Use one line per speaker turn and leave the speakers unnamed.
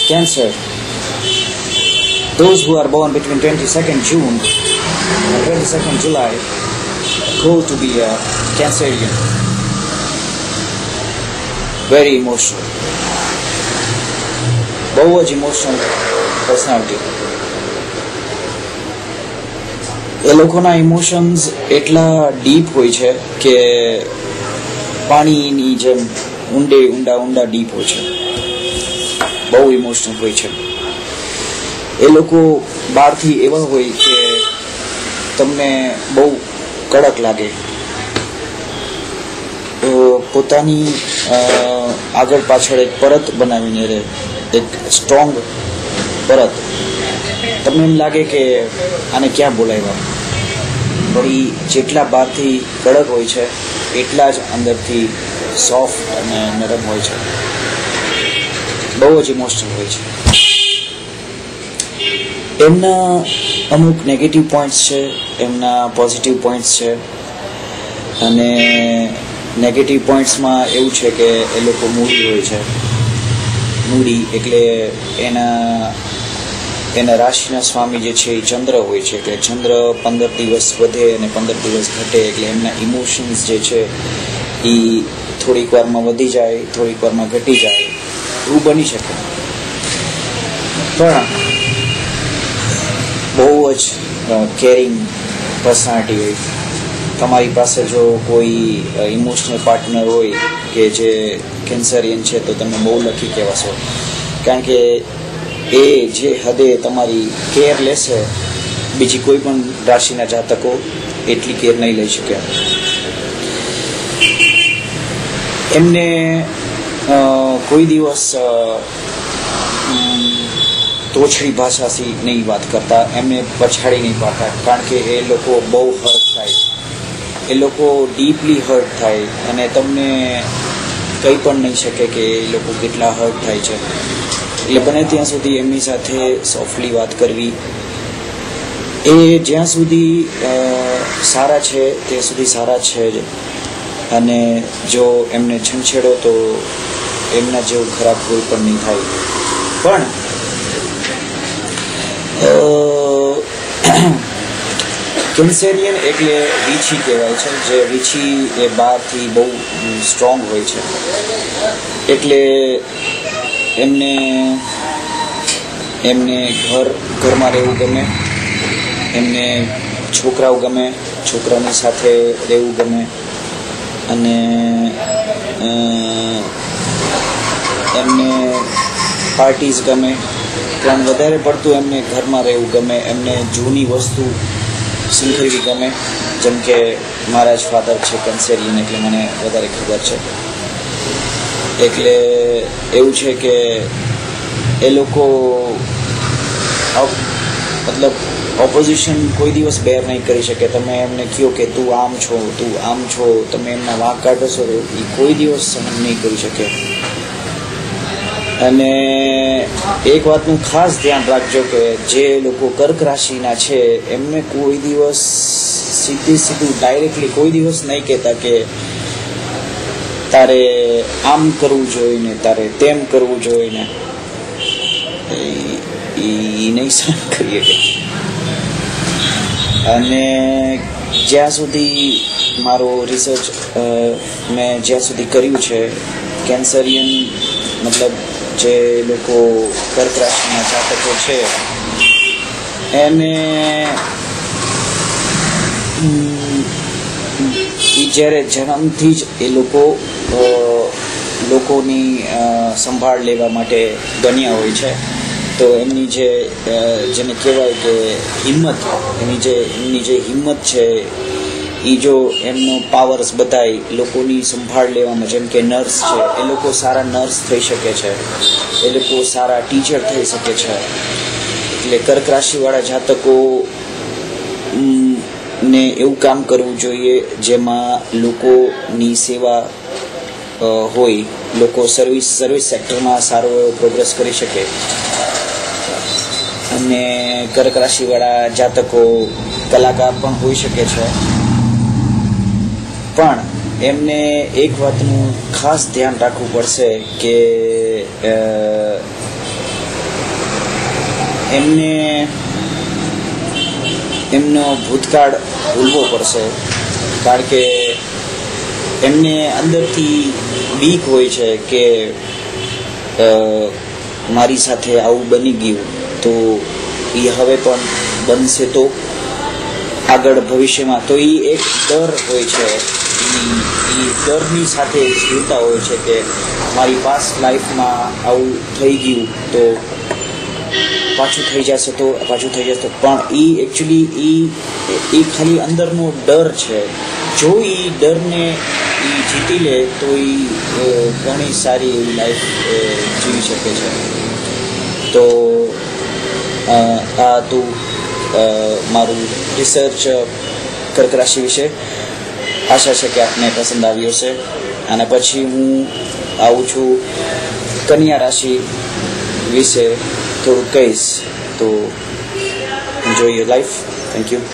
Cancer. Those who are born between 22nd June and 22nd July go to be a Cancerian. Very emotional. બહુ જ emotional personality. એ લોકોના emotions એટલા deep હોય છે કે પાણીની જેમ ઊંડા ડીપ હોય છે. બહુ ઇમોશનલ હોય છે. એ લોકો બહારથી એવા હોય કે તમને બહુ કડક લાગે. પોતાની આગળ પાછળ એક પરત બનાવીને રહે, એક સ્ટ્રોંગ પરત. તમને એમ લાગે કે આને ક્યાં બોલાવ્યા, વળી જેટલા બહારથી કડક હોય છે એટલા જ અંદરથી સોફ્ટ અને નરમ હોય છે. બહુ જ ઇમોશનલ હોય છે. એમના અમુક નેગેટિવ પોઈન્ટ્સ છે, એમના પોઝિટિવ પોઈન્ટ્સ છે. અને નેગેટિવ પોઈન્ટ્સમાં એવું છે કે એ લોકો મૂડી હોય છે. મૂડી એટલે એના રાશિના સ્વામી જે છે એ ચંદ્ર હોય છે. એટલે ચંદ્ર 15 દિવસ વધે અને 15 દિવસ ઘટે. એટલે એમના ઇમોશન્સ જે છે એ થોડીક વારમાં વધી જાય, થોડીક વારમાં ઘટી જાય, એવું બની શકે. પણ બહુ જ કેરિંગ પર્સનાલિટી હોય. તમારી પાસે જો કોઈ ઇમોશનલ પાર્ટનર હોય કે જે કેન્સરિયન છે તો તમે બહુ લકી કહેવાશો. કારણ કે એ જે હદે તમારી કેર લેશે, બીજી કોઈ પણ રાશિના જાતકો એટલી કેર નહીં લઈ શકે. એમને કોઈ દિવસ તોછડી ભાષાથી નહીં વાત કરતા, એમને પછાડી નહીં પાડતા. કારણ કે એ લોકો બહુ હર્ટ થાય, એ લોકો ડીપલી હર્ટ થાય અને તમને કંઈ પણ નહીં શકે કે એ લોકો કેટલા હર્ટ થાય છે. એટલે બને ત્યાં સુધી એમની સાથે સોફ્ટલી વાત કરવી. એ જ્યાં સુધી સારા છે ત્યાં સુધી સારા છે જ. અને જો એમને છંછેડો તો એમના જેવું ખરાબ કોઈ પણ નહીં થાય. પણ કેન્સેરિયન એટલે વીછી કહેવાય છે. જે વીછી એ બહારથી બહુ સ્ટ્રોંગ હોય છે. એટલે એમને ઘરમાં રહેવું ગમે, એમને છોકરાઓ ગમે, છોકરાઓની સાથે રહેવું ગમે, અને એમને પાર્ટીઝ ગમે. પણ વધારે પડતું એમને ઘરમાં રહેવું ગમે. એમને જૂની વસ્તુ શીખવી ગમે. જેમ કે મારા જ ફાધર છે કેન્સેરિયન, એટલે મને વધારે ખબર છે. એટલે એવું છે કે એ લોકો મતલબ ઓપોઝિશન કોઈ દિવસ બેર નહીં કરી શકે. તમે એમને કહો કે તું આમ છો, તું આમ છો, તમે એમના વાંક કાઢશો તો એ કોઈ દિવસ સહન નહીં કરી શકે. અને એક વાતનું ખાસ ધ્યાન રાખજો કે જે લોકો કર્ક રાશિના છે એમને કોઈ દિવસ સીધું ડાયરેક્ટલી કોઈ દિવસ નહીં કહેતા કે તારે આમ કરવું જોઈએ ને તારે તેમ કરવું જોઈએ ને. એ નહીં સહન કરીએ કે. અને જ્યાં સુધી મારો રિસર્ચ મેં જ્યાં સુધી કર્યું છે, કેન્સરિયન મતલબ જે લોકો કર્ક રાશિના જાતકો છે એને જ્યારે જન્મથી જ એ લોકોની સંભાળ લેવા માટે બન્યા હોય છે. તો એમની જેને કહેવાય કે હિંમત, એમની જે હિંમત છે એ જો એમનો પાવર્સ બતાય લોકોની સંભાળ લેવામાં, જેમ કે નર્સ છે, એ લોકો સારા નર્સ થઈ શકે છે, એ લોકો સારા ટીચર થઈ શકે છે. એટલે કર્ક રાશિવાળા જાતકો ને એવું કામ કરવું જોઈએ જેમાં લોકોની સેવા હોય, લોકો સર્વિસ સેક્ટરમાં સારો એવો પ્રોગ્રેસ કરી શકે. અને કર્ક રાશિવાળા જાતકો કલાકાર પણ હોઈ શકે છે. પણ એમને એક વાતનું ખાસ ધ્યાન રાખવું પડશે કે એમને એમનો ભૂતકાળ ભૂલવો પડશે, કારણ કે એમને અંદરથી બીક હોય છે કે મારી સાથે આવું બની ગયું તો એ હવે પણ બનશે તો આગળ ભવિષ્યમાં, તો એ એક ડર હોય છે. એ ડરની સાથે જીવતા હોય છે કે મારી પાસ્ટ લાઈફમાં આવું થઈ ગયું તો પાછું થઈ જશે તો પણ એ એકચ્યુઅલી એ ખાલી અંદરનો ડર છે. જો એ ડરને એ જીતી લે તો એ ઘણી સારી એવી લાઈફ જીવી શકે છે. તો આ હતું મારું રિસર્ચ કર્ક રાશિ વિશે. આશા છે કે આપને પસંદ આવ્યો હશે. અને પછી હું આવું છું કન્યા રાશિ વિશે થોડું કહીશ. તો enjoy your life. Thank you.